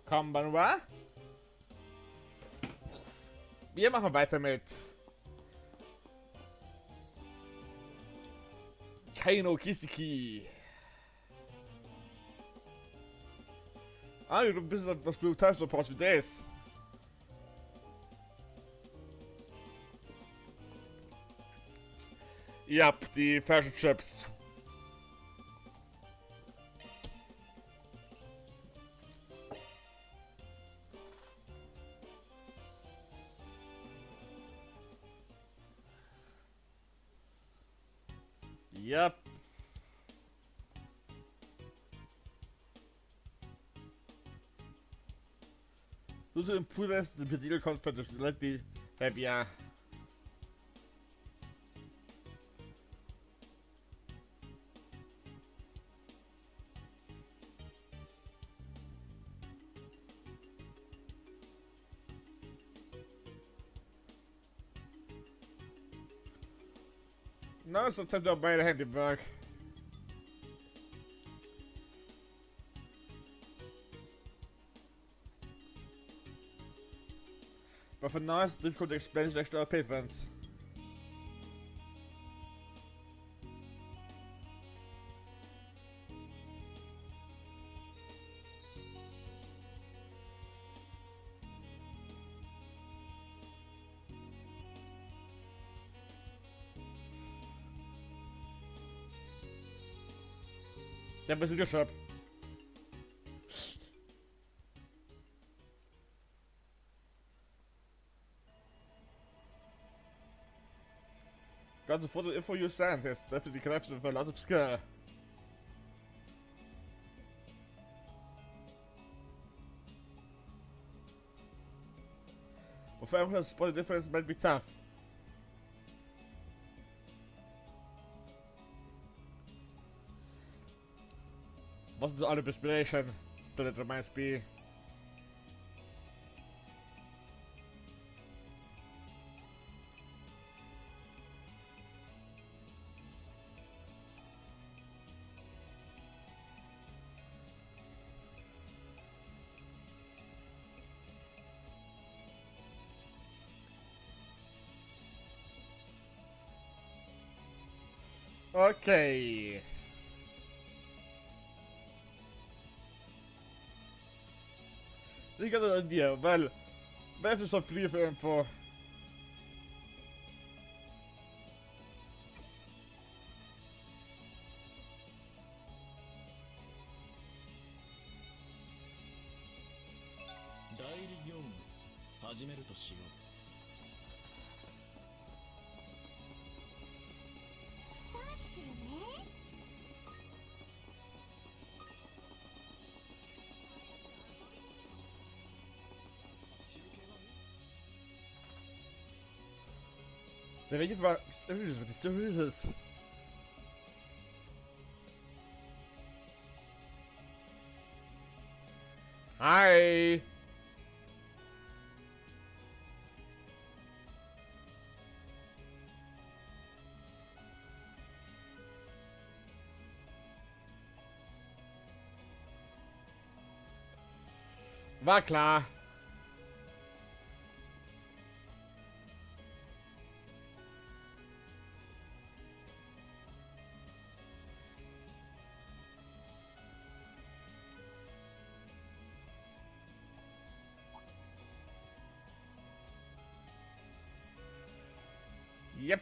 Konbanwa. Wir machen weiter mit Kaino Kisiki. Ah, du bist was für Teil so Português. Ja, die Fashion Chips. Yep. Those are improvements the particular conference let the heavier. No, sometimes I'll buy a handy bag. But for now, it's difficult to explain to extra patrons. Der bist du geschafft. Got the photo info you sent is definitely crafted with a lot of skill. But for everyone to spot the difference might be tough. Wasn't the other inspiration? Still it reminds me. Okay. So you got an idea. Well, there's just some free info. Der welche war. Was ist es? Hi! War klar. Yep.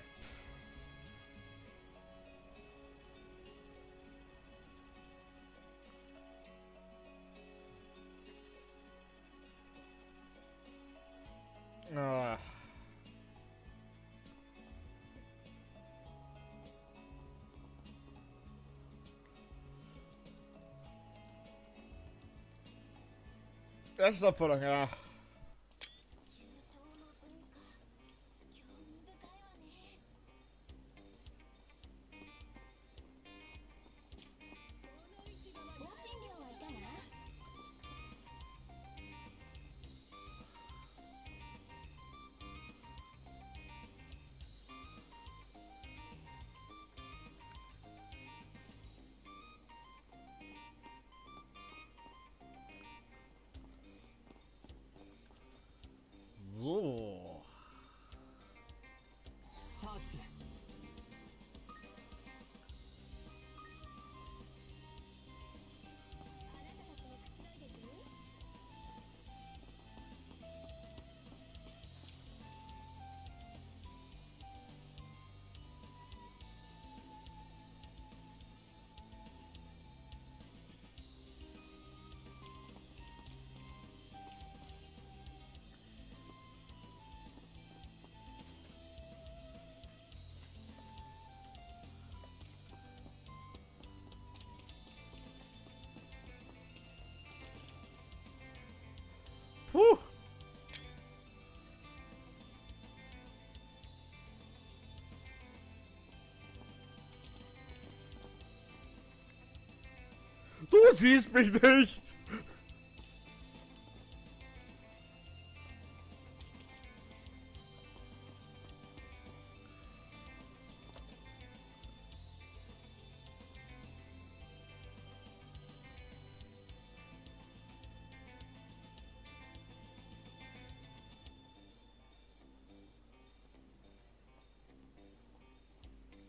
Ah. Das ist Abforderung, ja. Du siehst mich nicht!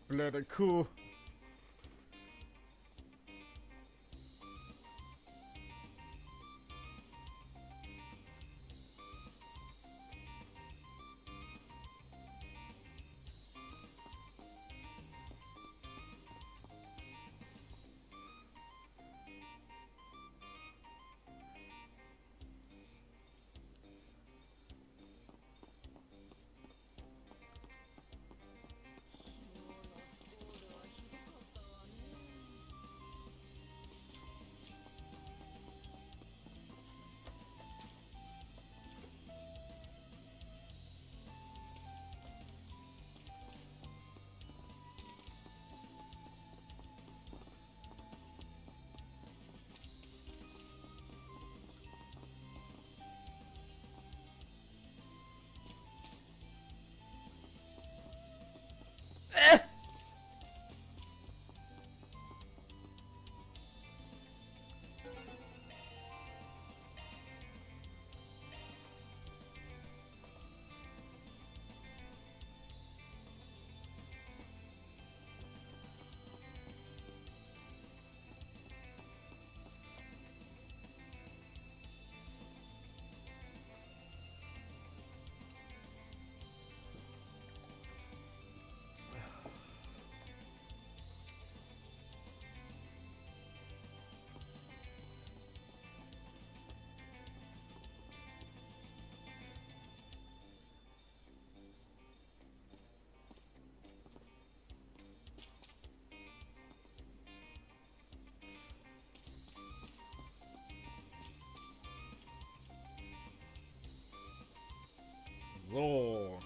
Blöde Kuh. So.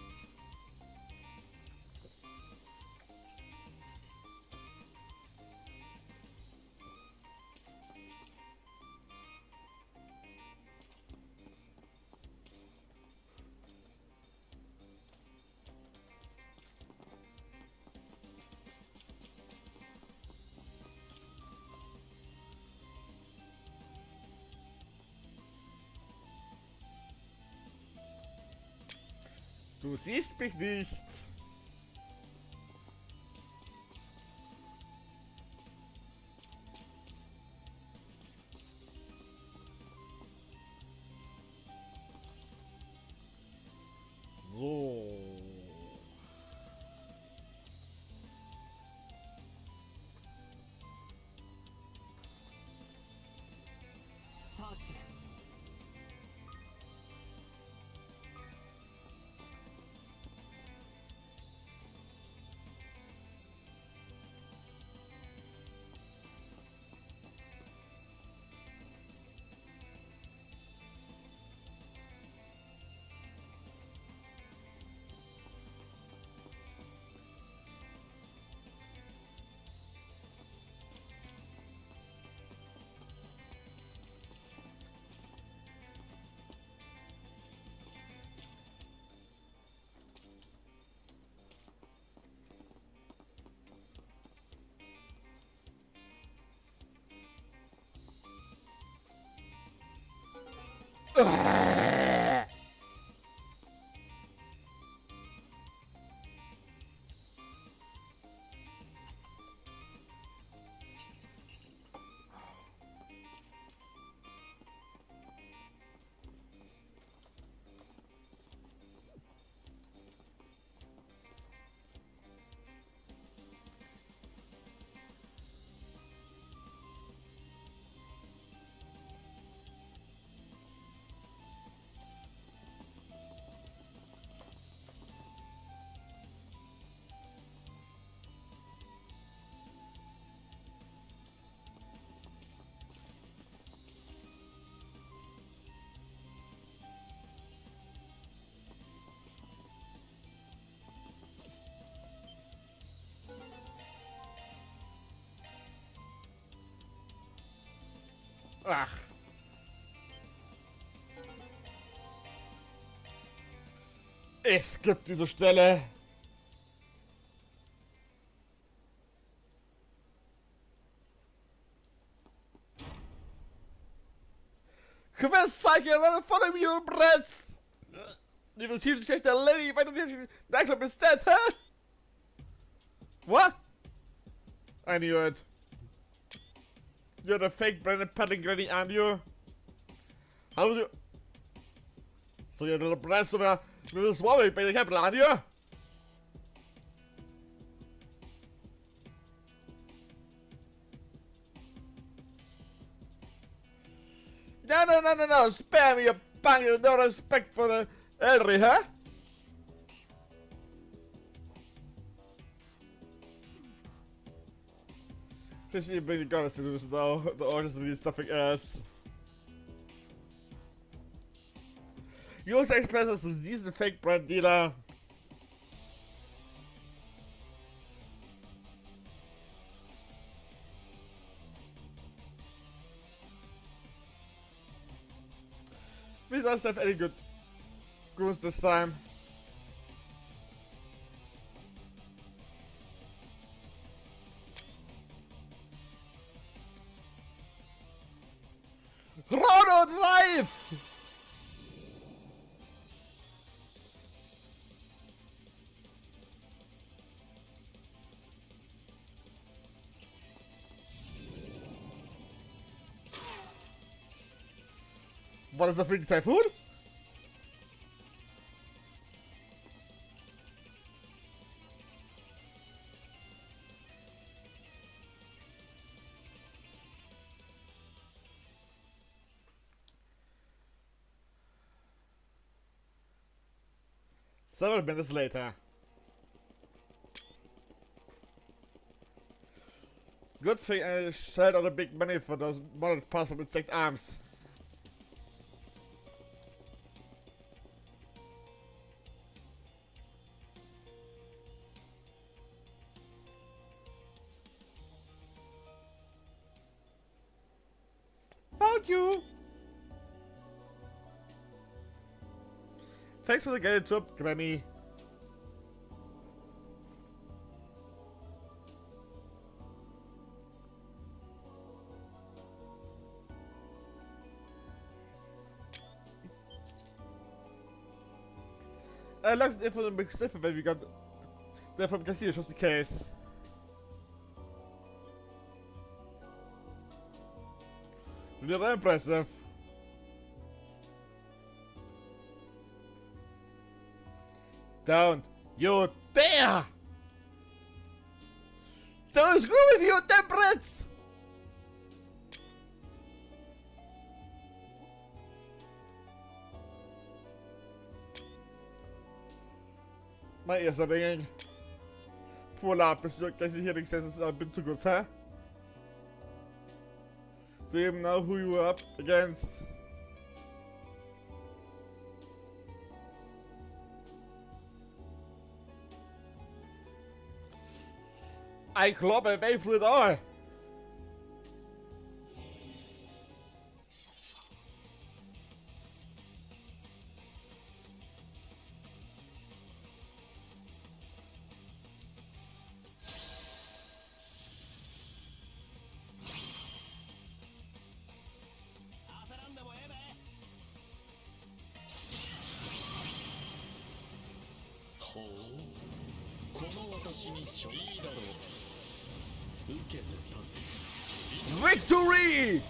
Du siehst mich nicht. So. Ach. Es gibt diese Stelle. Quiz Cycle right in front of you, Bretts! You will see the schlechte lady, weil du dir nightclub is dead, huh? What? I knew it. You're the fake Brandon Pettigrew, aren't you? How would you? So you're the breast of a little swallow, but you can't aren't you? No, spare me, you bang, no respect for the Elry, huh? Especially bring the goddess to do this now, the orders of these stuffing ass. You also express us as diesen fake brand dealer. We don't have any good goons this time. Ronald life! What is the freaking typhoon? Several minutes later. Good thing I shelled out a big money for those modded possible insect arms. Found you! Thanks for the guided job, Granny. I locked it for the big stiff when we got there from Castillo, just in case. Really impressive. Don't you dare! Don't screw with you, damn Brits! My ears are ringing. Poor Lapis, your guessing hearing senses are a bit too good, huh? Do you even know who you were up against? I claw my way through it all! Victory!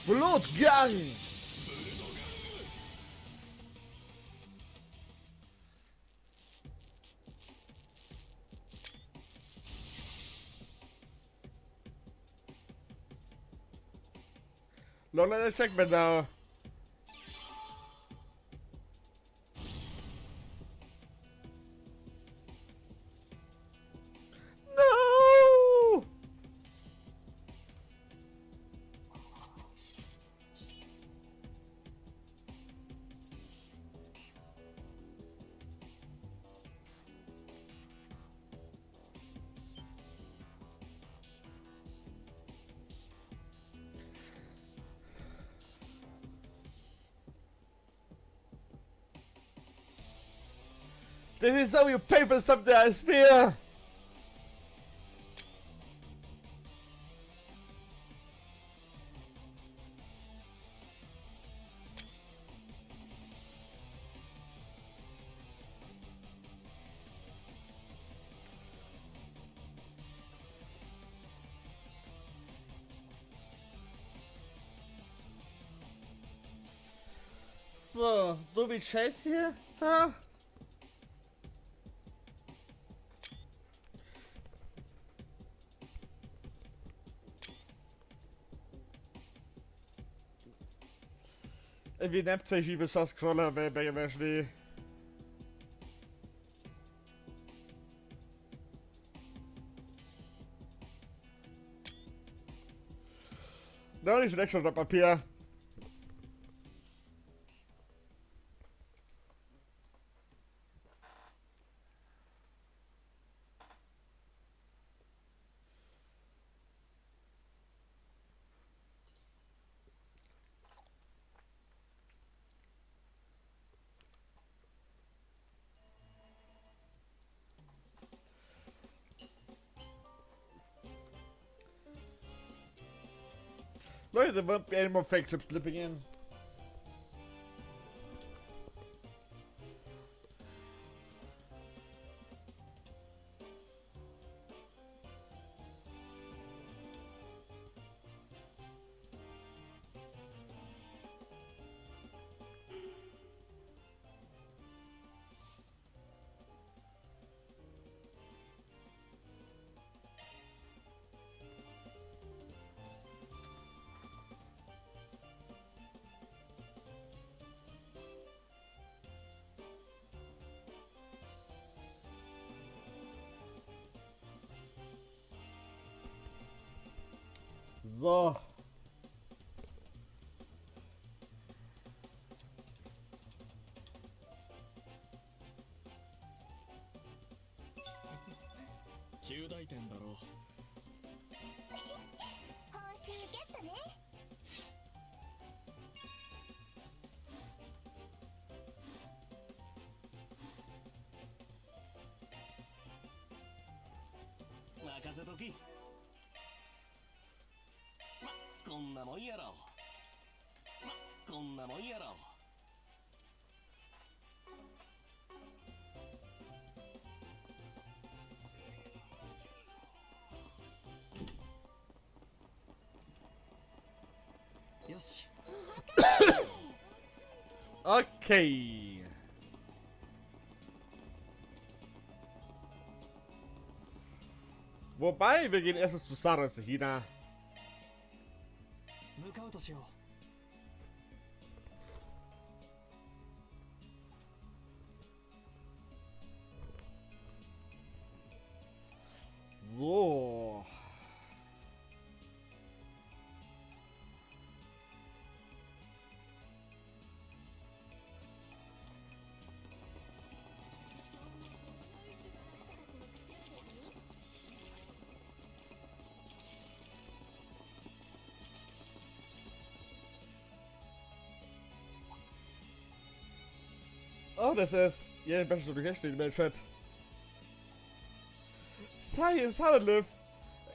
Blutgang! Leute, check mir da. No! This is how you pay for something I fear. So, so wie Chase hier. Ha? Wie neptechnisch das Scroller bei Schnee. Da ist ein extra Papier. Leute, there won't be any more fake trips slipping in. So. Okay. Wobei, wir gehen erstmal zu Sarah zu China. So. Oh, das ist. Ja, die beste Geschichte in meinem Chat. Science, hallo,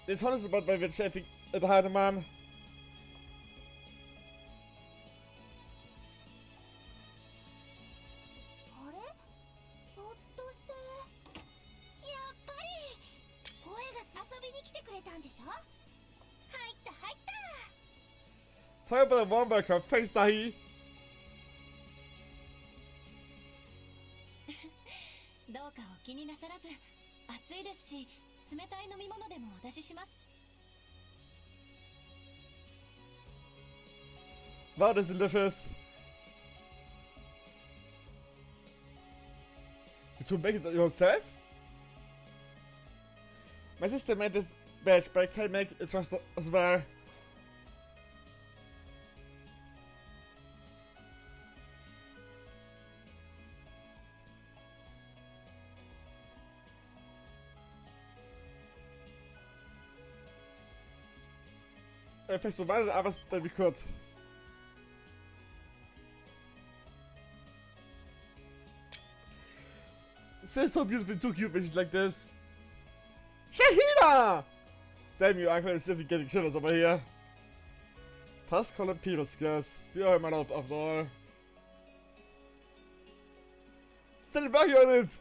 den tollsten Bot, weil wir chatting. Der Mann. Talk about the Womberker. Thanks, Sahi. どうかお気になさらず、暑いですし、冷たい飲み物でもお出しします。Wow, that's delicious. Did you make it yourself? My sister made this batch, but I can't make it just as well. Vielleicht so weiter, aber es dann wie kurz. This is so beautiful, too cute when she's like this. Shahida! Damn you, I'm simply getting chillers over here. Plus color people skills. We are man out after all. Still working on it!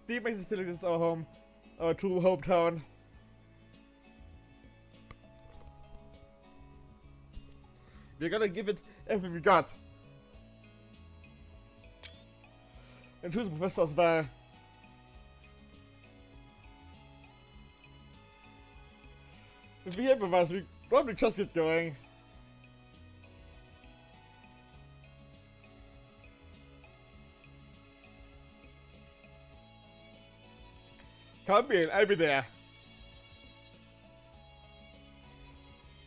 Deep makes us feel like this is our home. Our true hometown. We're gonna give it everything we got. And choose a professor as well. If we improvise, we probably just get going. Come in, I'll be there.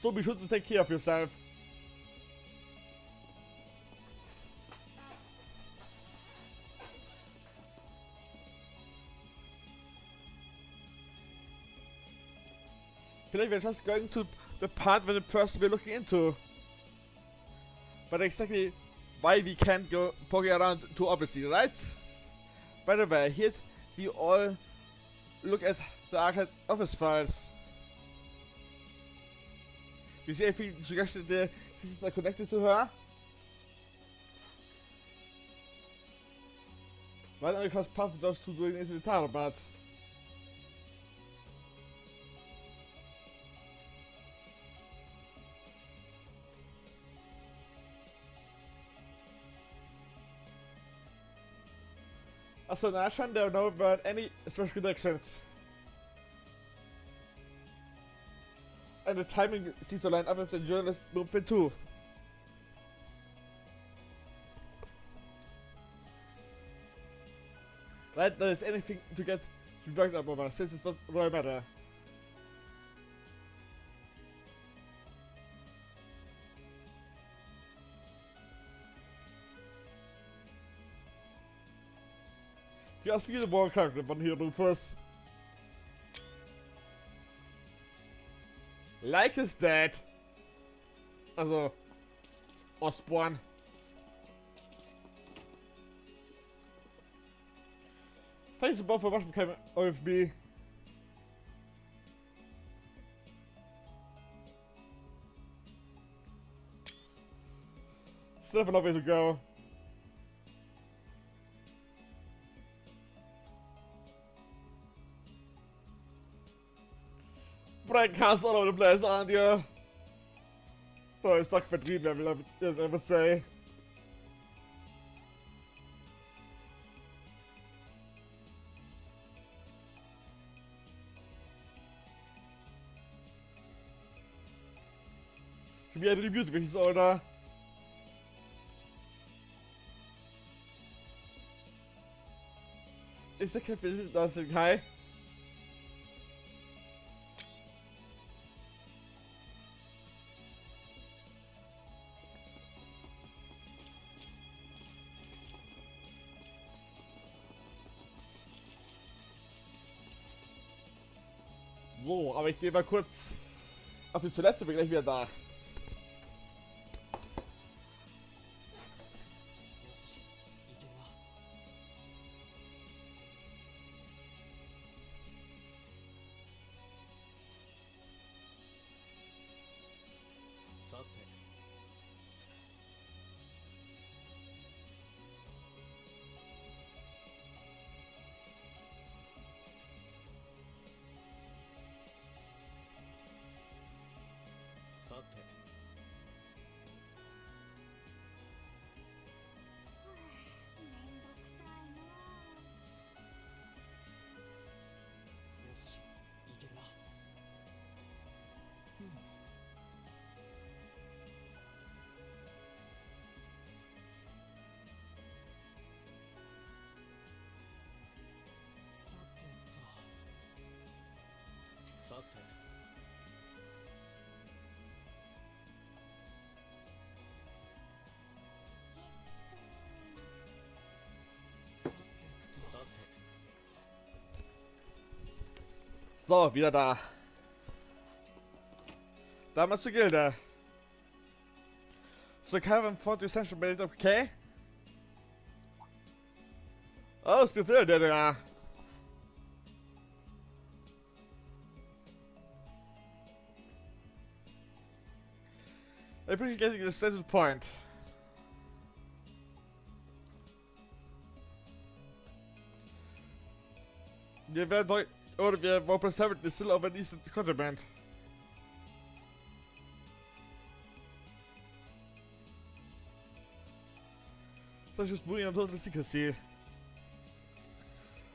So be sure to take care of yourself. I feel like we're just going to the part where the person we're looking into. But exactly why we can't go poking around too obviously, right? By the way, here we all look at the archive office files. Do you see anything suggested the systems are connected to her? Why don't you cause part of those two doing this in the title, but also in Ashan there are no about any special connections. And the timing seems to line up with the journalist's movement too. Right, there is anything to get worked up over, since it's not really matter. If you ask me the more character von hier Rufus. Like his dad. Also Osborn. Thanks to both for watching kein OFB. Still have a long way to go. Break cast all over the place, aren't you? Oh, it's not vertrieben, I would say. Should be a tribute with his order. Is the Captain dancing high? So, aber ich gehe mal kurz auf die Toilette, bin gleich wieder da. So, wieder da. Damals zur Gilde. So, Kevin fought the essential build, okay? Ausgefüllt, der da. I appreciate getting the settled point. Wir werden neu, oder wir wollen preserve the still of an decent contraband. Such as moving on total secrecy.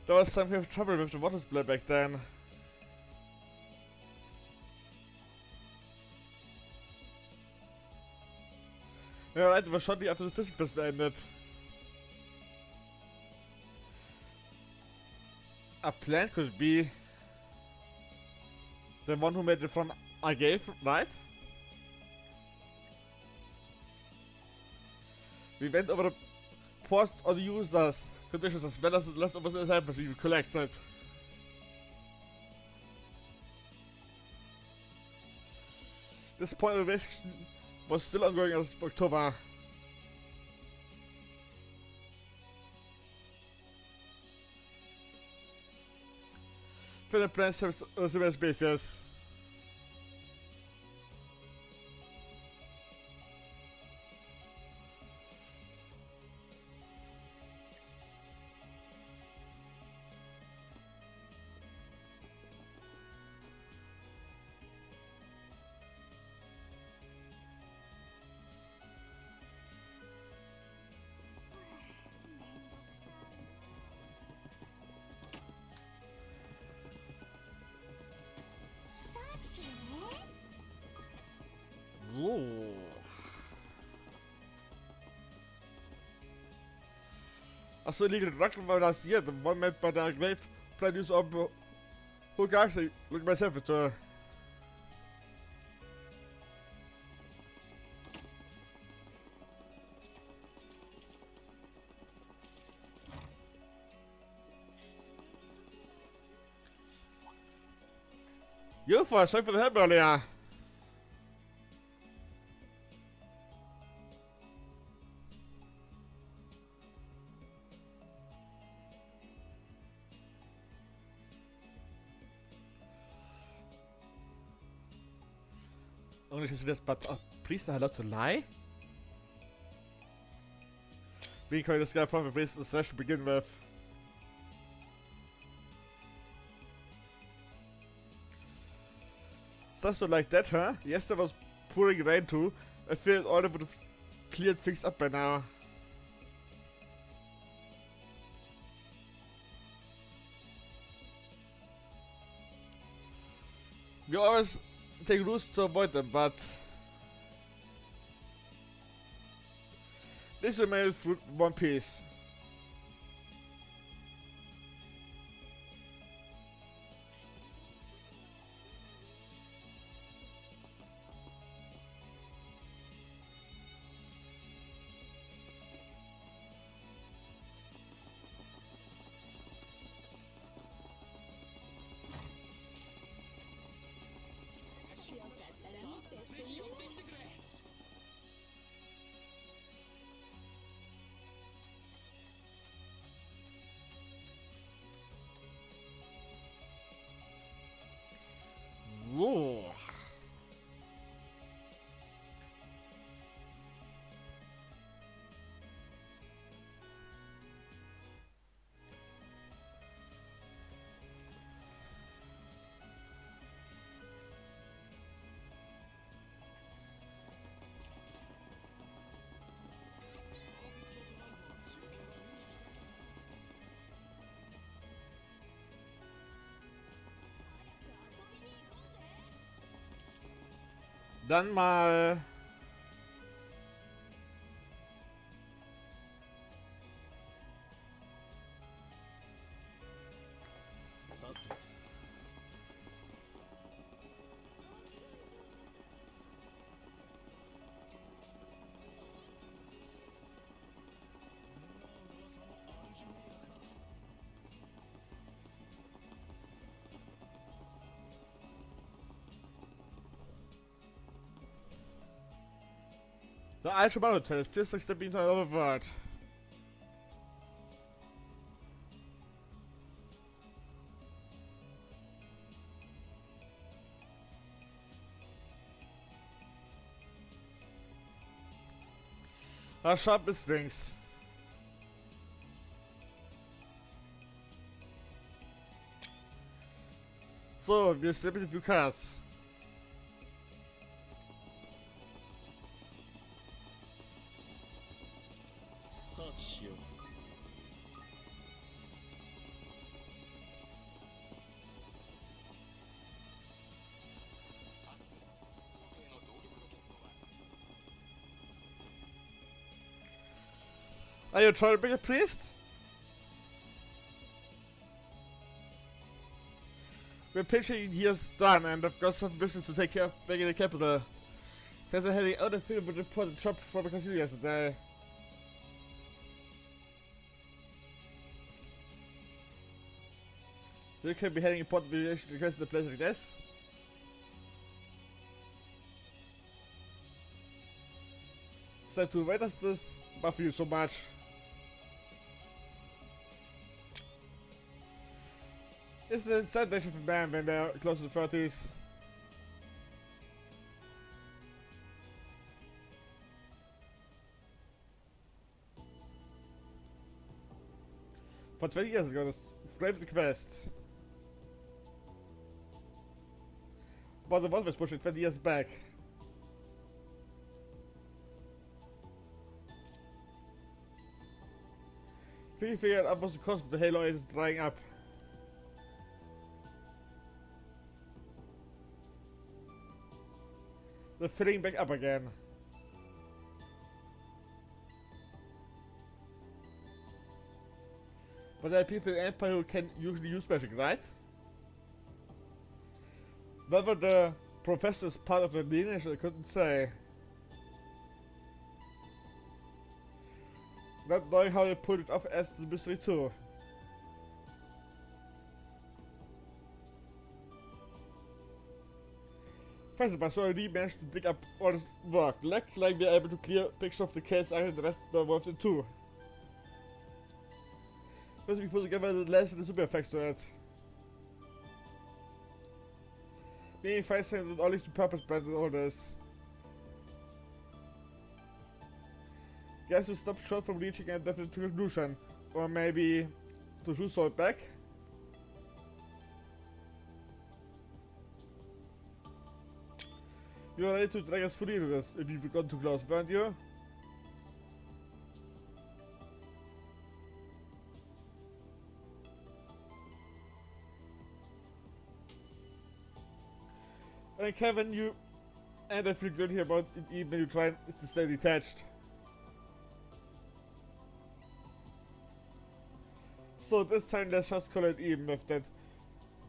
There was some kind of trouble with the water supply back then. Ja, right, was shortly after the fishing fest beendet. A plant could be the one who made the front I gave, right? We went over the ports on the users' conditions as well as the leftovers in the samples we collected. This point of investigation was still ongoing as of October. Further plans have similar spaces. So. Achso, illegal drug war das hier. The one made by the grave plan use of who can actually look myself at You for sorry for the help earlier. Only to this, but priests are allowed to lie? We call this guy probably based on the slash to begin with. Something like that, huh? Yes, there was pouring rain too. I feel all would have cleared things up by now. We always take routes to avoid them, but this is made with one piece. Dann mal... The Ultra Hotel is feels like stepping into another world. Ah, sharp ist Dings. So, wir slippen a few cards. Are you trying to bring a priest? We're pitching years done and I've got some business to take care of back in the capital. There's a heading out of field with the important shop from the casino yesterday. So you can be having important variation requests in a place like this. So why does this buff you so much? It's the inside nation for man when they're close to the 30s. For 20 years ago, this framed request. But the one was pushing 20 years back. We figured out what the cost of the halo is drying up. They're filling back up again. But there are people in Empire who can usually use magic, right? Whether the professor is part of the lineage, I couldn't say. Not knowing how they put it off as the mystery too. First, I saw Lee managed to dig up all this work. Like we're able to clear picture of the case and the rest were involved in too. First, we put together the less and the super effects to it. Maybe 5 cents and all these to purpose blend all this. Guess to stop short from reaching a definite conclusion. Or maybe to shoot salt back. You are ready to drag us fully into this if you've gone too close, weren't you? And Kevin, you and I feel good here about it even when you try to stay detached. So this time let's just call it even with that.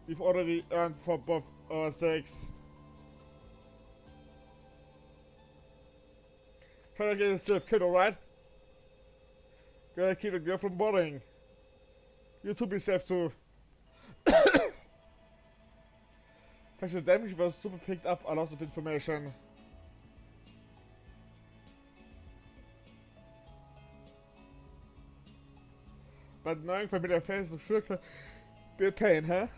We've already earned for both our sakes. Try to get yourself kid, alright? Gotta keep the girl from bothering. You too be safe too. Thanks to the damage was super picked up a lot of information. But knowing familiar faces will sure be a pain, huh?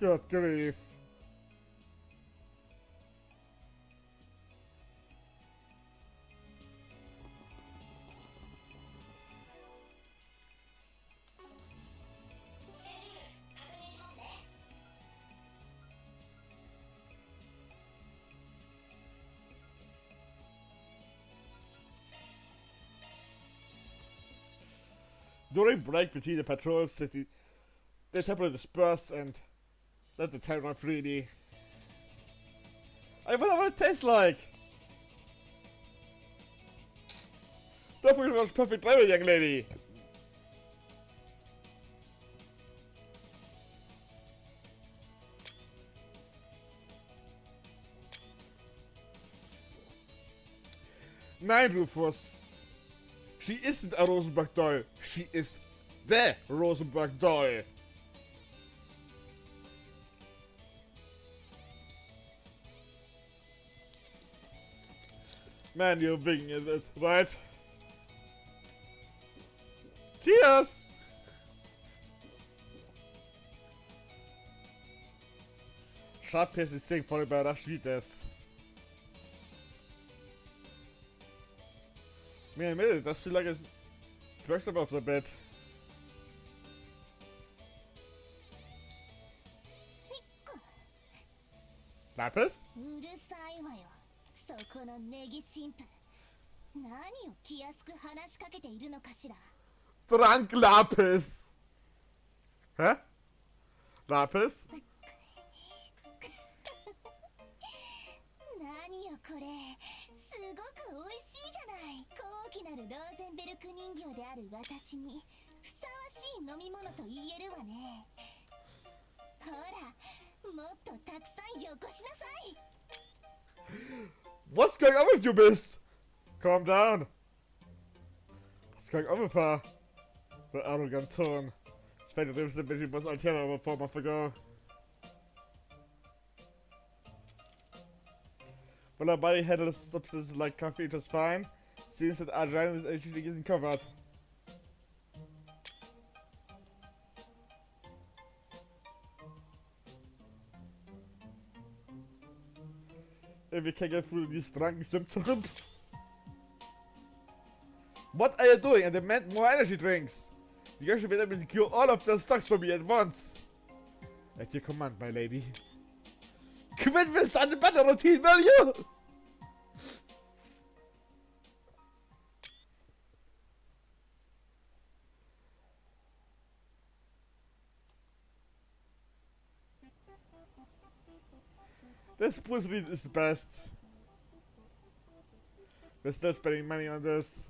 Good grief. During break between the patrol city They separate the spurs and let the tail run freely. I wonder what it tastes like. Don't forget about perfect driver, young lady. Nein, Rufus. She isn't a Rosenberg doll. She is the Rosenberg doll. Man, you're big in it, right? Cheers! Sharp Pierce is saying followed by Rashides. Man, admit that's still like a perks above the bed. Lapis? うるさいわよ。そこのネギ神父。何を気安く話しかけているのかしら。Trank Lapis! Hä? Lapis? 何よこれ。すごく美味しいじゃない。高貴なるローゼンベルク人形である私にふさわしい飲み物と言えるわね。ほら、もっとたくさんよこしなさい。What's going on with you, miss? Calm down. What's going on with her? The arrogant tone. Ich werde dem Sympathie was Altera aber vor months ago. Well, her body handles substances like coffee just fine. Seems that Adrian actually isn't covered. If we can get through these drunken symptoms. What are you doing? I demand more energy drinks. You guys should be able to cure all of those stocks for me at once. At your command, my lady. Quit this on the battle routine, will you? This pussy is the best. We're still spending money on this.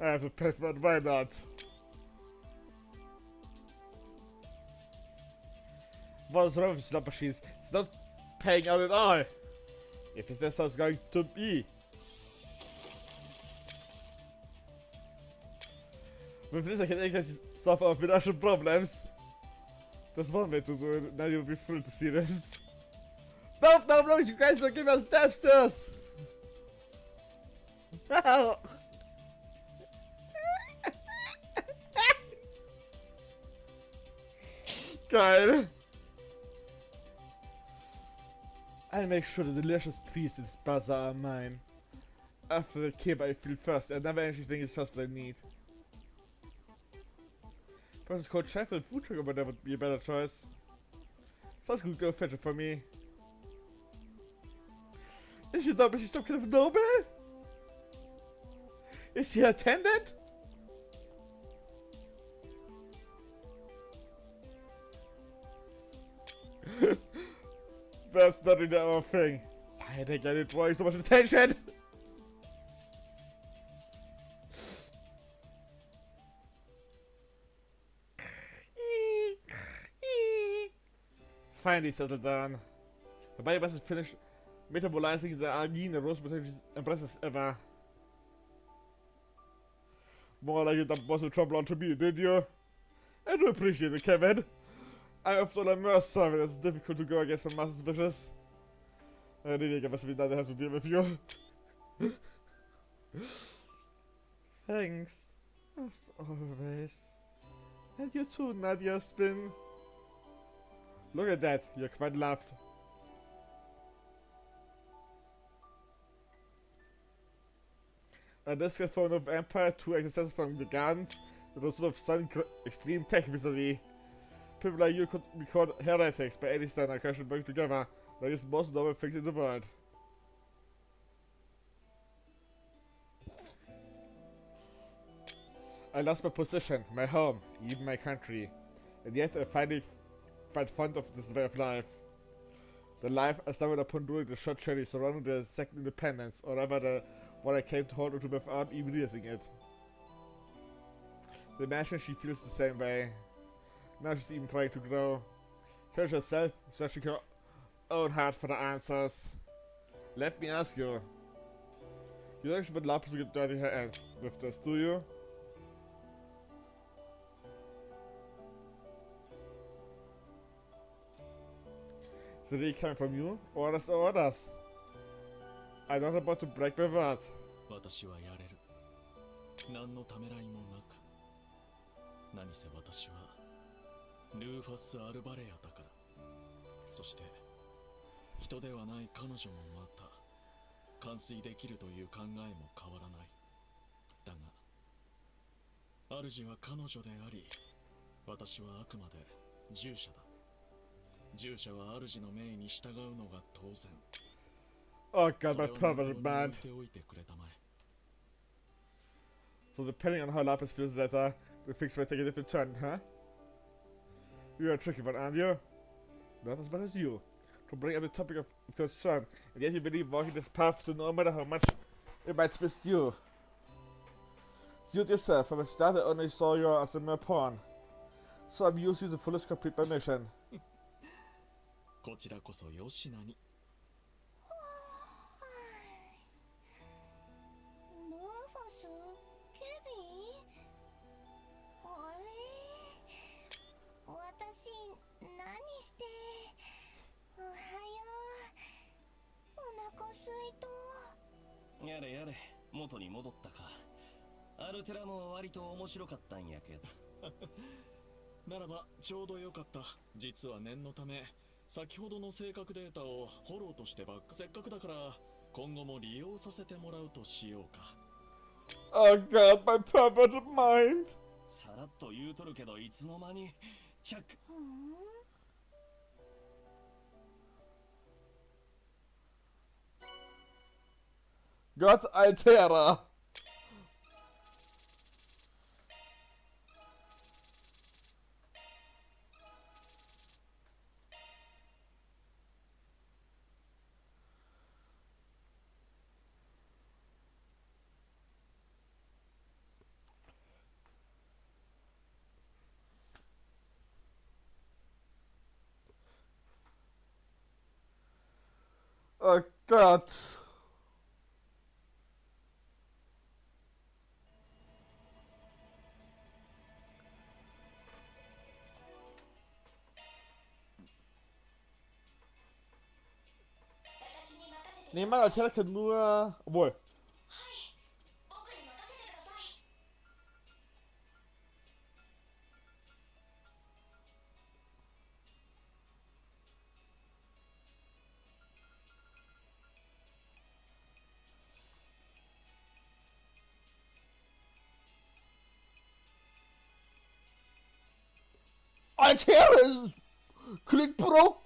I have to pay for it, why not? What's wrong with slot machines? It's not paying out at all. If it's that's how it's going to be. With this I can actually solve our financial problems. That's one way to do it. Now you'll be thrilled to see this. Nope, nope, no, you guys don't give us stepsters! No! Geil! I'll make sure the delicious treats in this bazaar are mine. After the kib I feel first, I never actually think it's just what I need. Person's called chef and food truck, but that would be a better choice. Sounds good, go fetch it for me. Is she dumb? Is she some kind of noble? Is she attendant? That's not really our thing. Why did I get drawing so much attention? Finally settled down. The body must have finished metabolizing the arginine and rose potential impressive ever. More like you dumped most of the trouble onto me, did you? I do appreciate it, Kevin. I'm after all a mercenary, it's difficult to go against my master's wishes. I really guess we don't have to deal with you. Thanks. As always. And you too, Nadia Spin. Look at that, you're quite loved. A disc phone of Empire, 2 accessories from the Gardens, with a sort of sudden extreme tech recently. People like you could be called heretics by any standard question working together, like it's the most noble things in the world. I lost my position, my home, even my country. And yet I finally find fond of this way of life. The life I stumbled upon during the short journey surrounding the second independence, or rather what I came to hold onto without even realizing it. The imagine she feels the same way. Now she's even trying to grow. Challenge herself, searching her own heart for the answers. Let me ask you. You actually would love to get dirty her hands with this, do you? Is it really coming from you? Orders or orders? I'm not about to break my word. 私はやれる。何のためらいもなく。何せ私はルーファス・アルバレアだから。そして人ではない彼女もまた完遂できるという考えも変わらない。だが主は彼女であり、私はあくまで従者だ。従者は主の命に従うのが当然。Oh god, my permanent man. So depending on how Lapis feels later, the things might take a different turn, huh? You're a tricky one, aren't you? Not as bad as you. To bring up the topic of concern, and yet you believe walking this path to no matter how much it might twist you. Suit yourself, from the start I only saw you as a mere pawn. So I'm using you to fullest complete my mission. こちらこそよしなに。ルーファス、ケビン、あれ、私何して。おはよう。お腹すいた。やれやれ、元に戻ったか。アルテラも割と面白かったんやけど。ならばちょうどよかった。実は念のため先ほどの正確データをフォローとしてバック。せっかくだから今後も利用させてもらうとしようか。Oh god, my perverted mind! さらっと言うとるけどいつの間にチャック。Gott Altera! Oh god! Nee, Mann, Altera kann nur... Obwohl. Altera klingt broken!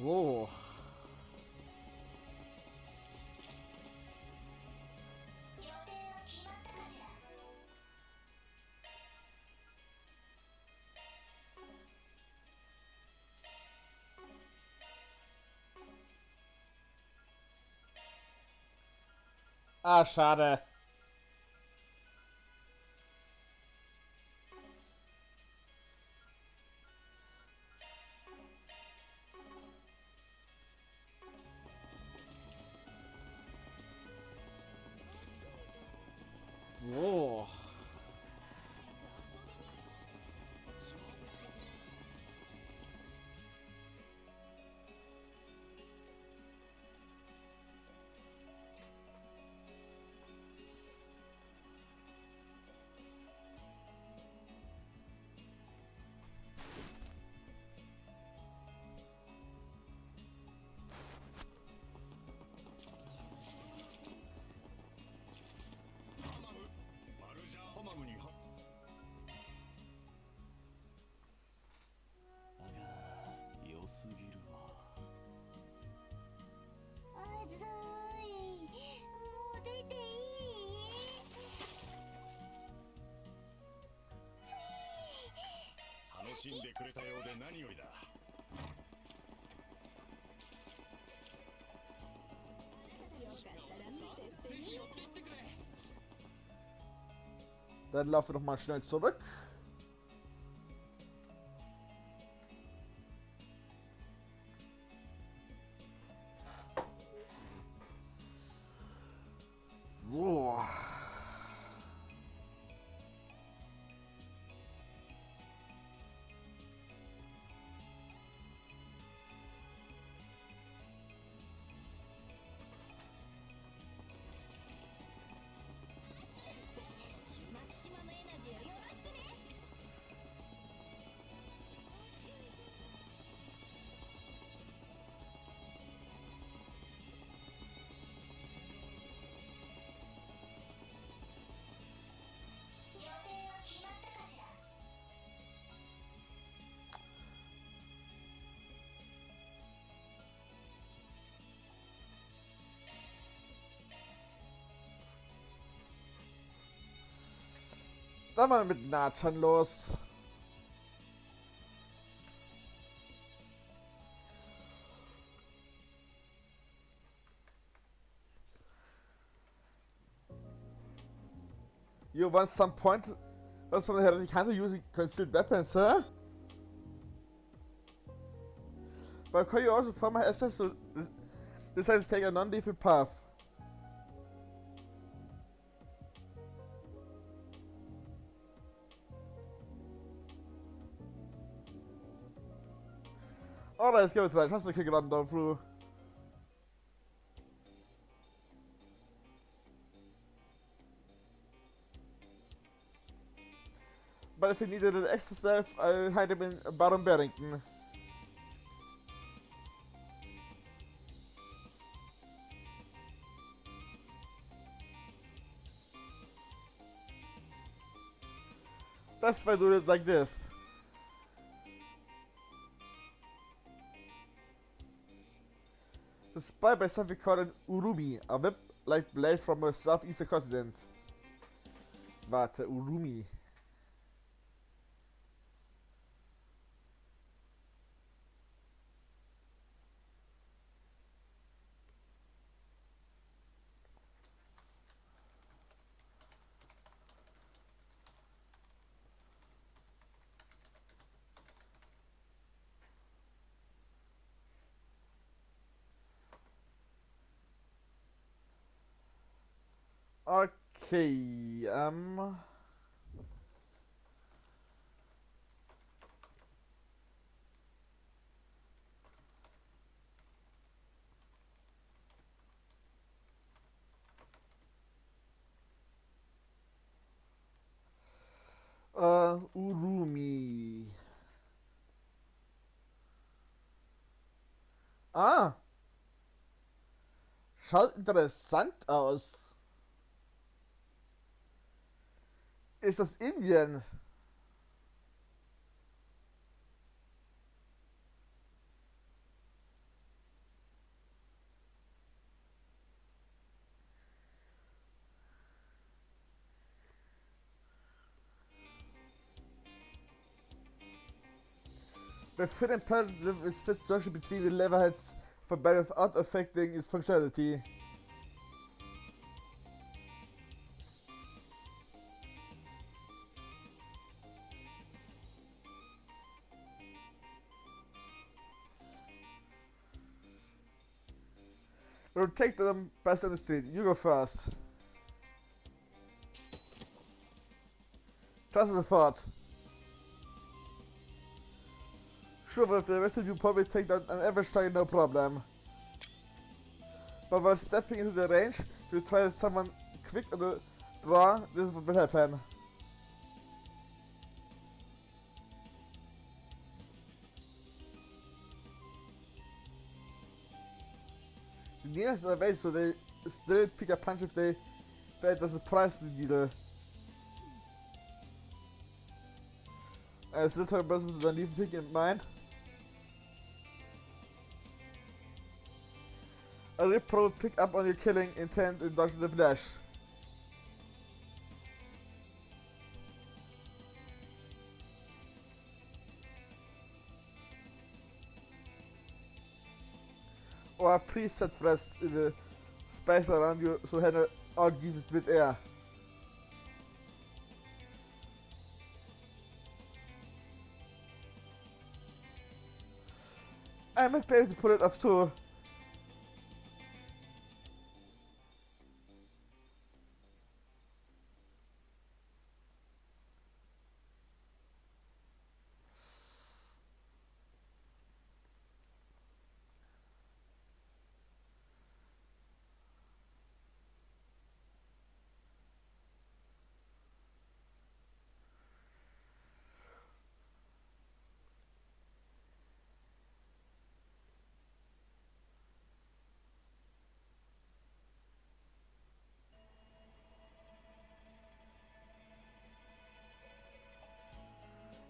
So. Ah, schade. しんでくれたようで何よりだ。 Dann laufen wir noch mal schnell zurück. So. Dann mal mit Nathan los. You want some point? Was from the head? Can't use concealed weapons, huh? But can you also form my access to decide to take a non-lethal path? Alright, let's go to that. Just to kick it on down through. But if he needed an extra staff, I'll hide him in Baron Barrington. That's why I do it like this. Inspired by something called an urumi, a whip-like blade from a southeastern continent. Warte, urumi. Okay, Urumi. Ah! Schaut interessant aus. Ist das Indien? The fit imperative is fit structure between the lever heads for better without affecting its functionality. We'll take them past on the street. You go first. Trust is a thought. Sure, but the rest of you probably take down an average target, no problem. But while stepping into the range, if you try someone quick on the draw, this is what will happen. The needles are weight, so they still pick a punch if they felt as a price to the needle. As little person with an even thing in mind. A rip pro would pick up on your killing intent and dodge the flash. or please set rest in the space around you so Hannah argues with air. I might be able to put it off too.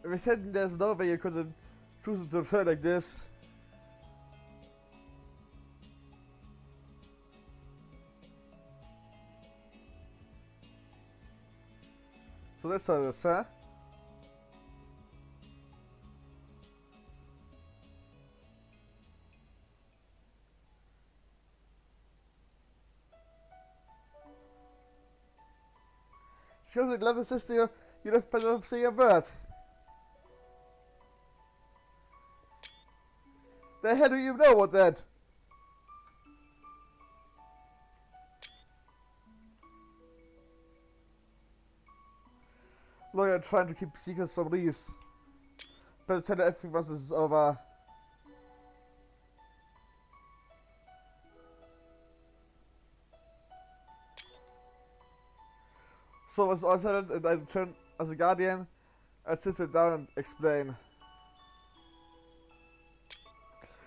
If I said there's no way you could have chosen to refer like this. So that's how it is, huh? She was like, let the sister, you don't better say a word. The hell do you know what that? Look, I'm trying to keep secrets from these. Better tell everything once this is over. So was all said and I turn as a guardian, I sit it down and explain.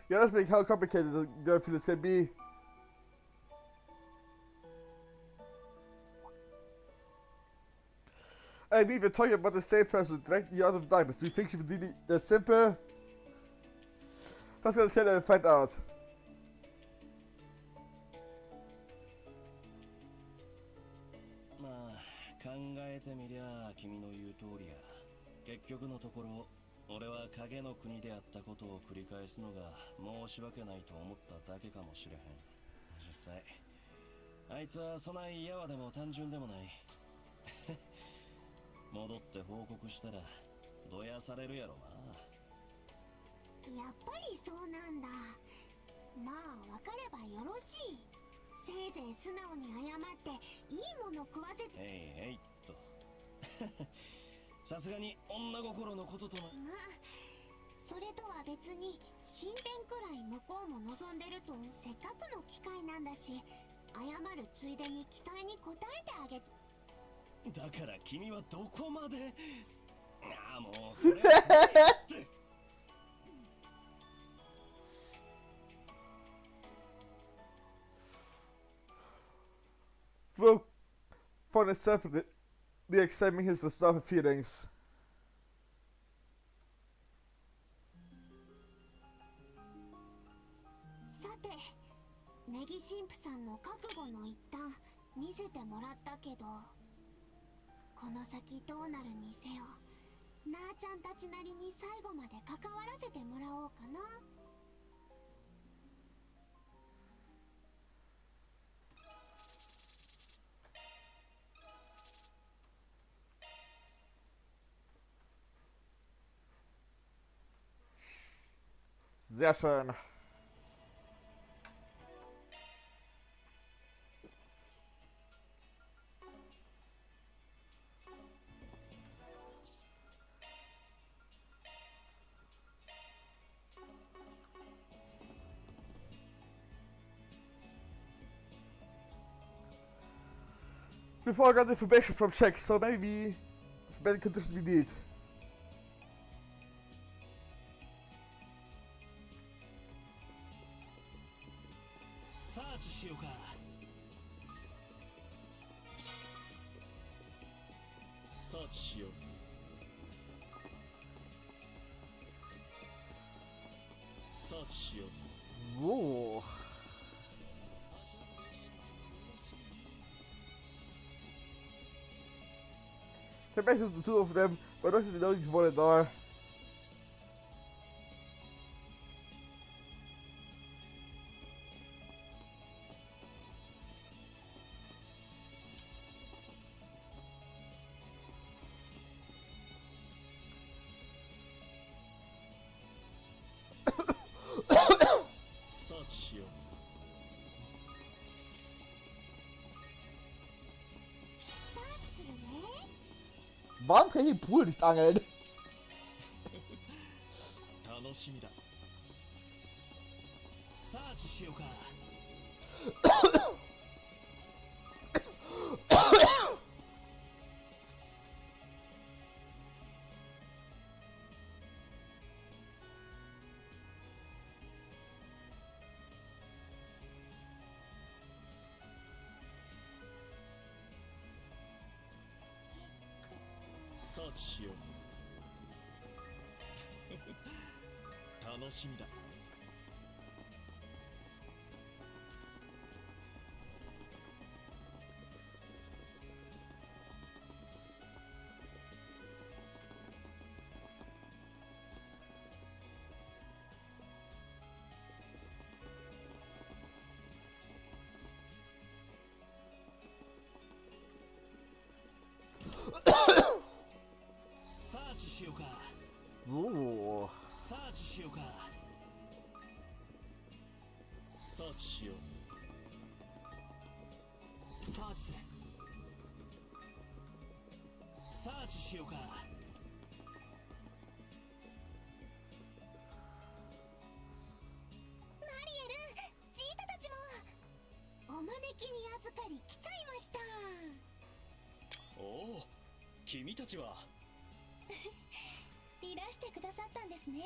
You understand how complicated the girl feelings can be. I mean, we're talking about the same person directly out of darkness. Do you think she would really that simple? Let's go tell her and find out.考えてみりゃ君の言う通りや。結局のところ俺は影の国であったことを繰り返すのが申し訳ないと思っただけかもしれへん。実際あいつはそない嫌わでも単純でもない。戻って報告したらどやされるやろな。やっぱりそうなんだ。まあ分かればよろしい。せいぜい素直に謝っていいもの食わせて。えいっと。さすがに女心のこととまあそれとは別に進展くらい向こうも望んでるとせっかくの機会なんだし、謝るついでに期待に応えてあげて。だから君はどこまで。ああもうそれはってBrooke found himself re-examining his nostalgic feelings. さて、ネギ神父さんの覚悟の一端見せてもらったけど、この先どうなるにせよ、なあちゃんたちなりに最後まで関わらせてもらおうかな。Sehr schön. Before I got information from Czech, so maybe better conditions we need. サーチしようか。サーチしよう。サーチしよう。So. The best of the two of them, but also they don't want it door. Warum kann ich im Pool nicht angeln? 楽しみだ。サーチしようか。サーチしよう。楽しみだ。サーチしようか。 So. サーチしようか。サーチしよう。サーチする。サーチしようか。マリエル、ジータたちもお招きに預かり来ちゃいました。おお、君たちは。いらしてくださったんですね。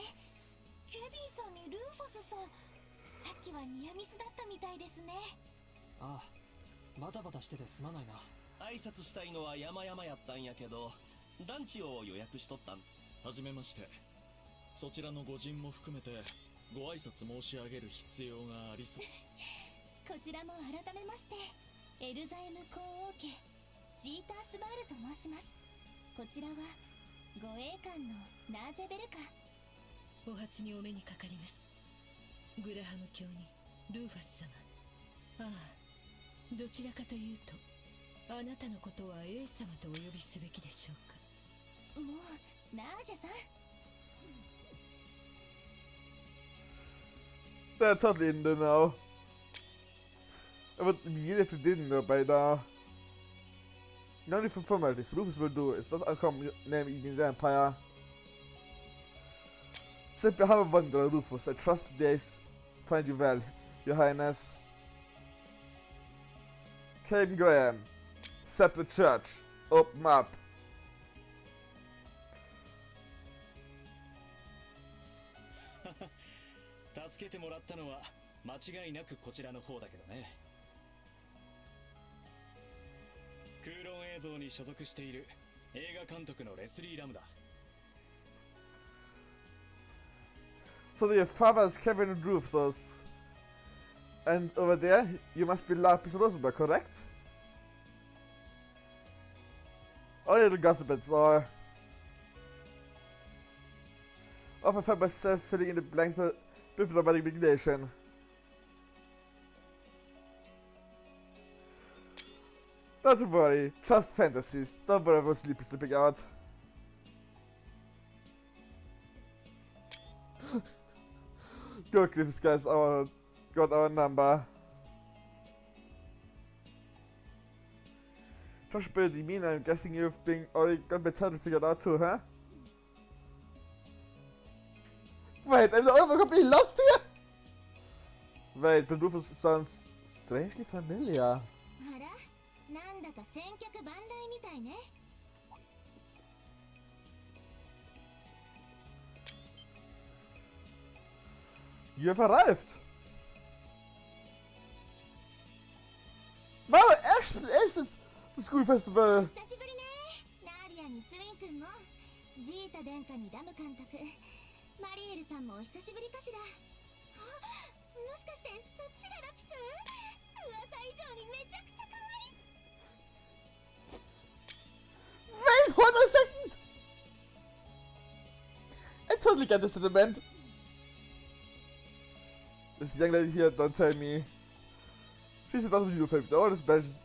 ケビンさんにルーファスさん、さっきはニアミスだったみたいですね。ああ、バタバタしててすまないな。挨拶したいのは山々やったんやけど、ランチを予約しとったん。はじめまして。そちらの御仁も含めてご挨拶申し上げる必要がありそう。こちらも改めまして、エルザエム皇王家ジータースバールと申します。こちらは護衛官のナージェベルカ。お初にお目にかかります。グラハム卿にルーファス様。ああ、どちらかというとあなたのことはエース様とお呼びすべきでしょうか。もうナージェさん。 They're totally in there now. Aber wie jeder für den dabei da. Not even formalities. Rufus will do. It's not uncommon name even the Empire. Simply have a wonder, Rufus. I trust the days find you well, Your Highness. Caden Graham. Set the church. Open up. 助けてもらったのは間違いなくこちらの方だけどね。空論映像に所属している映画監督のレスリー・ラムだ。 So your father is Kevin Rufus. And over there, you must be Lapis Rosenberg, correct? Oh, little gossipers, or... Often find myself filling in the blanks with the resignation. Don't worry, just fantasies. Don't worry about slipping out. Good, this guy's got our number. Josh Bill, you mean I'm guessing you've been already got my title figured out too, huh? Wait, I'm completely lost here! Wait, but Rufus sounds strangely familiar. あら、なんだか千客万来みたいね。 You have arrived! Wow, Ash's the school festival! 久しぶりね。ナーディアにスウィン君も、ジータ殿下にラム監督、マリエルさんもお久しぶりかしら。あ、もしかしてそっちがラピス？噂以上にめちゃくちゃ可愛い。 Wait, hold on a second! I totally get the sentiment. This young lady here, don't tell me. She said that's what you do for me. All this badges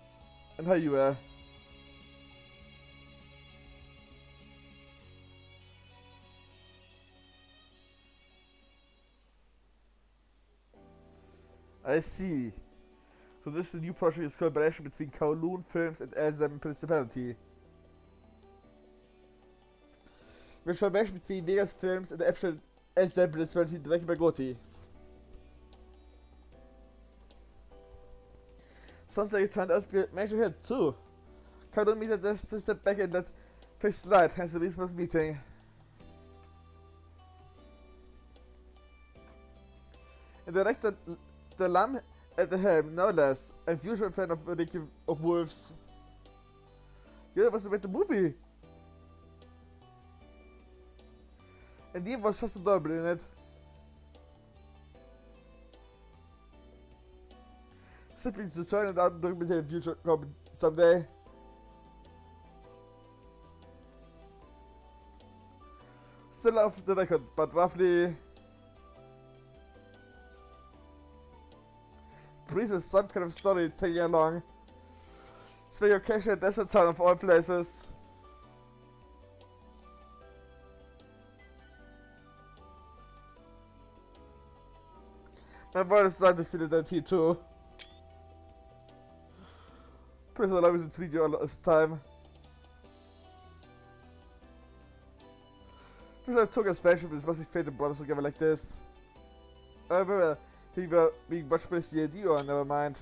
and how you were. I see. So this is the new project is collaboration between Kowloon Films and Elzem Principality. Wir schauen Menschen mit den Vegas Films in der App S-Sample ist direkt über Goti. Sounds like it turned out to be a major hit too. Can't meet this is the back end that first slide has the Christmas meeting. And director the lamb at the helm, no less. I'm usual fan of wolves. Yeah, what's about the movie? And he was just adorable in it. Simply to turn it out and look in the future someday. Still off the record, but roughly breezes some kind of story tagging along. Spare your cash at desert town of all places. My boy is starting to feel that he too. Please allow me to treat you all this time. First I took a special, but it's mostly fate and brought us together like this. I remember he were being much better the idea, or never mind.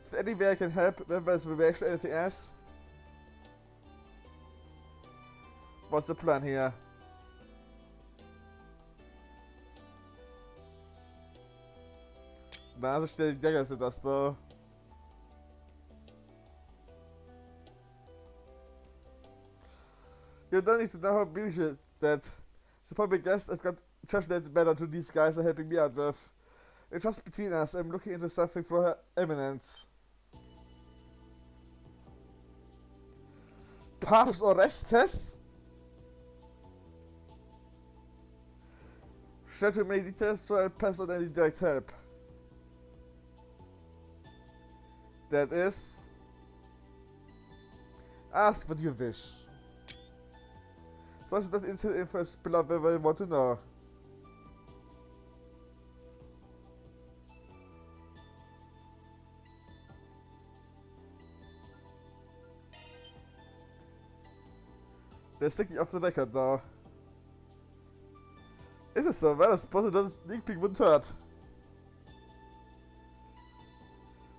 If there's any way I can help, whether it's reaction or anything else. What's the plan here? Na, so schnell Digger sind das da. You don't need to know how bullshit that. So probably guess I've got just that better to these guys are helping me out with. It's just between us, I'm looking into something for her eminence. Paths or rest tests? Share too many details so I'll pass on any direct help. That is... Ask what you wish. So that instant info spill out whatever you want to know. They're sticking off the record now. Is it so? Well, I suppose it doesn't sneak peek wouldn't hurt.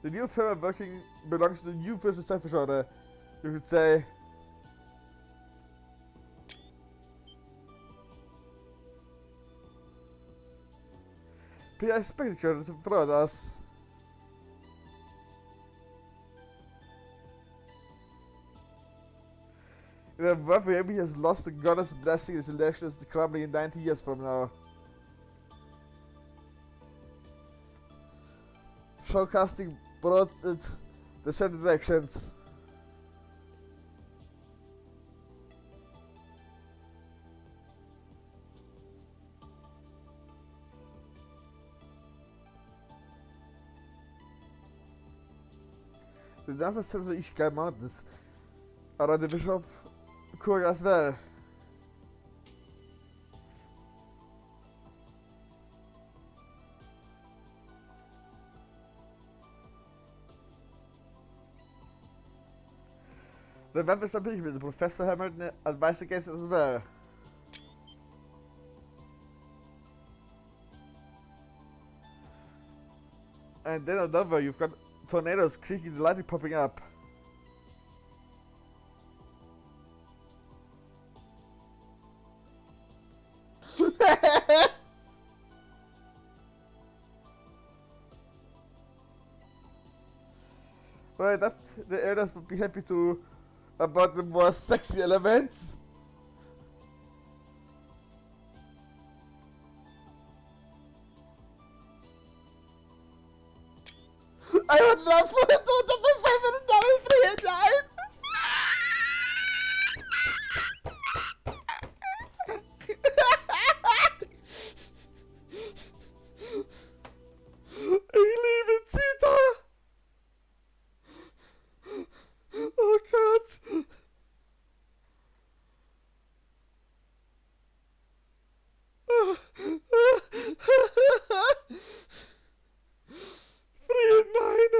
The new firm I'm working belongs to the new version sci-fi genre, you could say. But I expect each other to throw at us. In a rough way, he has lost the goddess blessing his election is crumbling in 90 years from now. Showcasting brought it the certain directions. The Nervous Sensor Ishkai Mountains are on the Bishop Kurzer as well. Remember something with the Professor Hamilton advised against it as well. And then on over, you've got tornadoes, creaking, the lightning popping up. Well, that the elders would be happy to about the more sexy elements. I would love for it to do the 5 minute down Ich liebe Zita! Oh Gott! Frieden, nein!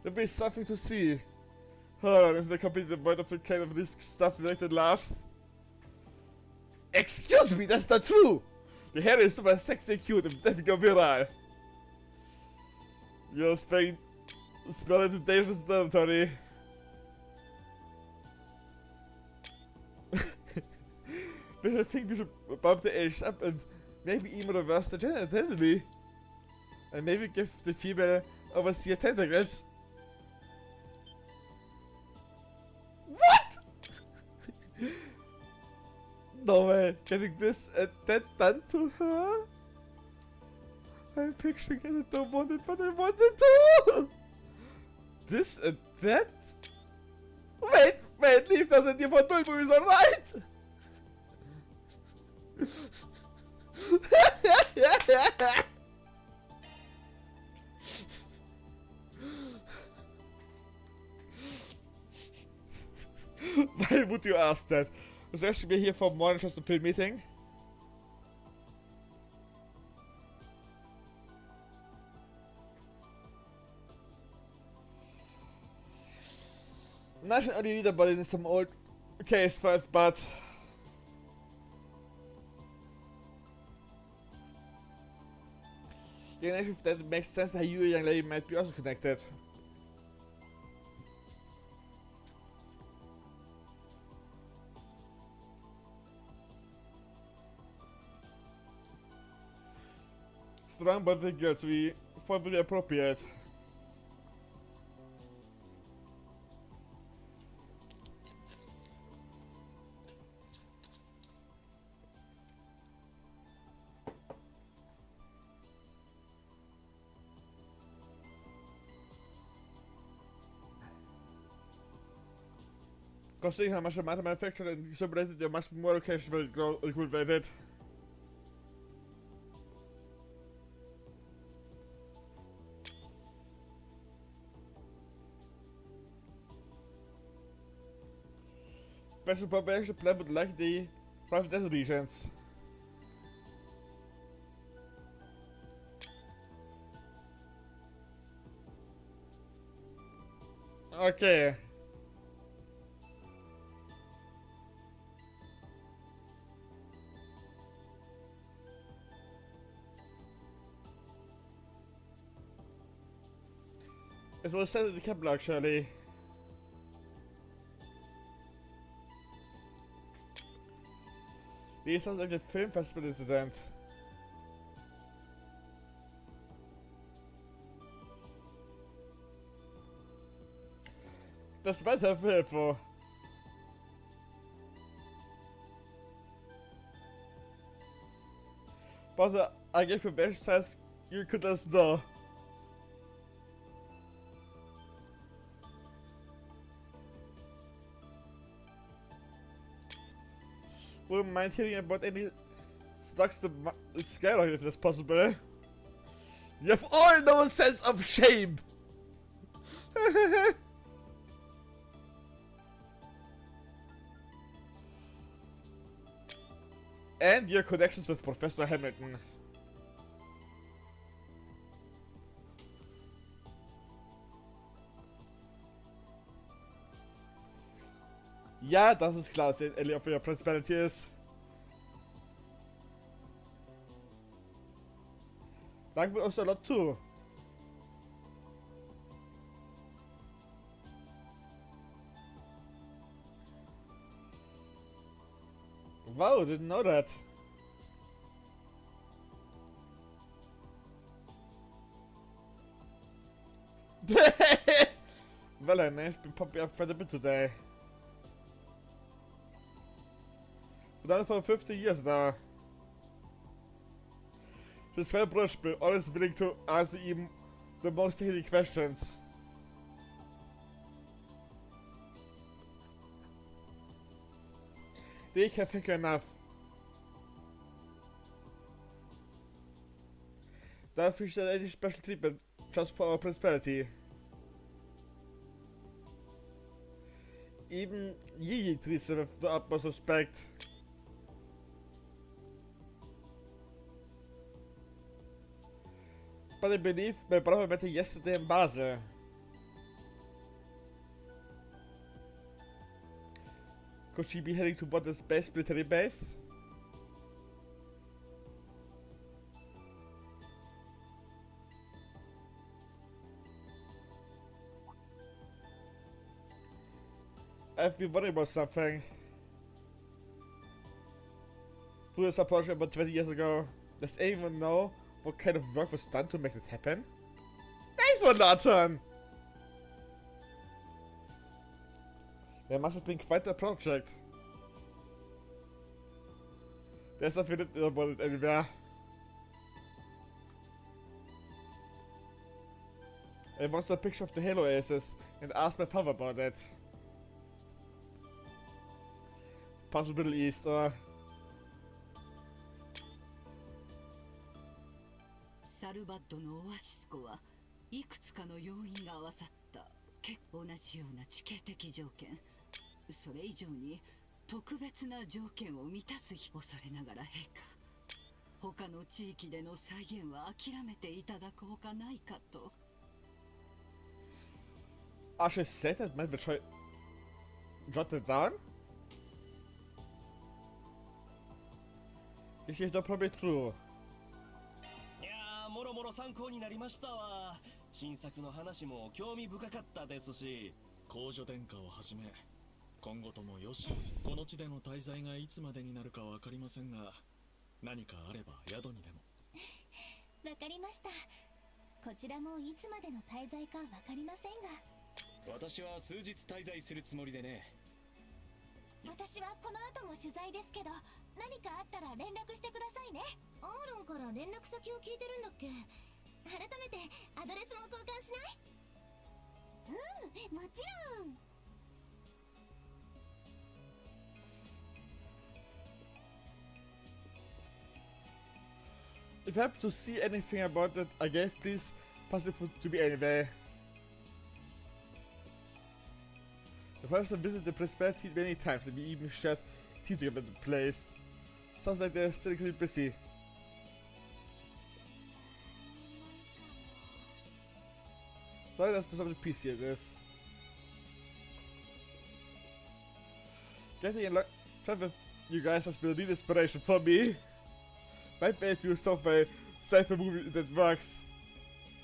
There'll be something to see. Hold on, isn't it completely devoid of the kind of this stuff that laughs? Excuse me, that's not true! The hair is super sexy and cute and definitely go viral. You're spelling into dangerous territory. But I think we should bump the age up and maybe even reverse the gender identity. And maybe give the female overseer tentacles. What? No way, getting this and that done to her? I'm picturing it, I don't want it, but I want it too! This and that? Wait, leave doesn't even do movies alright! Why would you ask that? Was actually here for more than just a film meeting? Not only need about it in some old case first, but yeah, actually, if that makes sense that you, a young lady, might be also connected. Strong but vigor to be fully appropriate. Considering how much the matter manufactured and separated, there must be more locations where it grow cultivated. Special population plan would like the private desert regions. Okay. It was said in the capital actually. This sounds like a film festival incident. That's what I'm here for. But I gave you best sense you could let us know. Wouldn't mind hearing about any stocks to skyrocket if that's possible. You have all no sense of shame! And your connections with Professor Hamilton. Ja, das ist klar, dass Ellie auf ihrer Principality ist. Danke mir auch so lot zu. Wow, didn't know that. Well, I've been popping up quite a bit today. Done for 50 years now. She's very approachable, always willing to answer even the most technical questions. They can't think enough. Don't wish that any special treatment just for our prosperity. Even Yi treats them with the utmost respect. But I believe my brother met her yesterday in Basel. Could she be heading toward this base, military base? I've been wondering about something. Who is a project about 20 years ago? Does anyone know what kind of work was done to make this happen? Nice one, Nathan! There must have been quite a project. There's nothing written about it anywhere. I want a picture of the Halo Aces and asked my father about it. Possible Middle East, or... サルバッドのオアシス湖はいくつかの要因が合わさった同じような地形的条件、それ以上に特別な条件を満たす恐れながら陛下、他の地域での再現は諦めていただくほかないかと。Ashe said that man would try jot it down? Is she probably true? いやー、もろもろ参考になりましたわ。新作の話も興味深かったですし、公女殿下をはじめ今後ともよし、この地での滞在がいつまでになるかわかりませんが、何かあれば宿にでも。わかりました。こちらもいつまでの滞在かわかりませんが、私は数日滞在するつもりでね。私はこの後も取材ですけど、何かあったら連絡してくださいね。アーロンから連絡先を聞いてるんだっけ。改めてアドレスも交換しない？うん、もちろん。If you happen to see anything about it I gave, please pass it to me anyway. The person visited the prosperity many times and we even shared tea together at the place. Sounds like they're still pretty busy. So that's something PC it is. Getting in luck with you guys has been a neat inspiration for me. Might be able to use some of my sci-fi movie that works.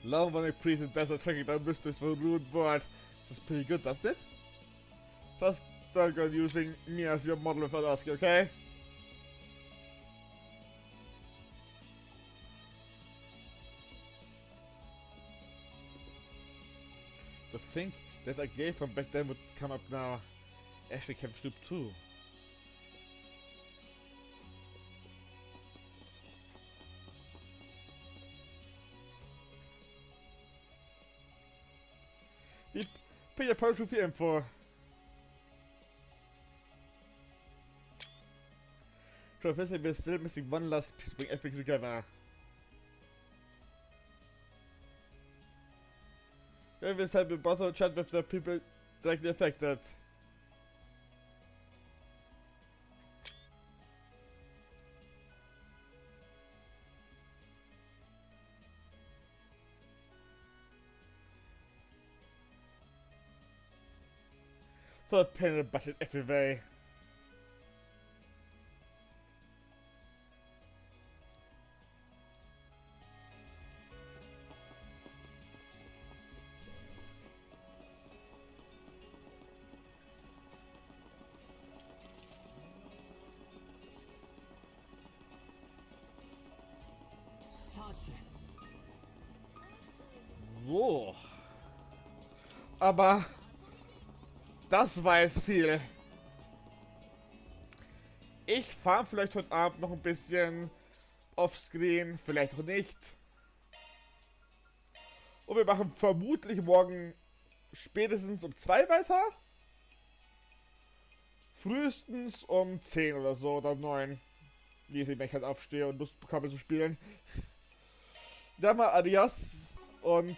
Long running priest and desert tracking down mysteries for a ruined world. Sounds pretty good, doesn't it? Just don't go using me as your model without asking, okay? To think that I gave from back then would come up now. Actually can flip too. Pay a punch with the info. So first we're still missing one last piece to bring everything together. Then we'll have a bottle chat with the people directly affected. So a pain in the butt in every way. So. Aber das war jetzt viel. Ich fahre vielleicht heute Abend noch ein bisschen offscreen, vielleicht auch nicht. Und wir machen vermutlich morgen spätestens um 2 weiter. Frühestens um 10 oder so, oder 9. Je nachdem, wenn ich halt aufstehe und Lust bekomme zu spielen. Dann mal adios und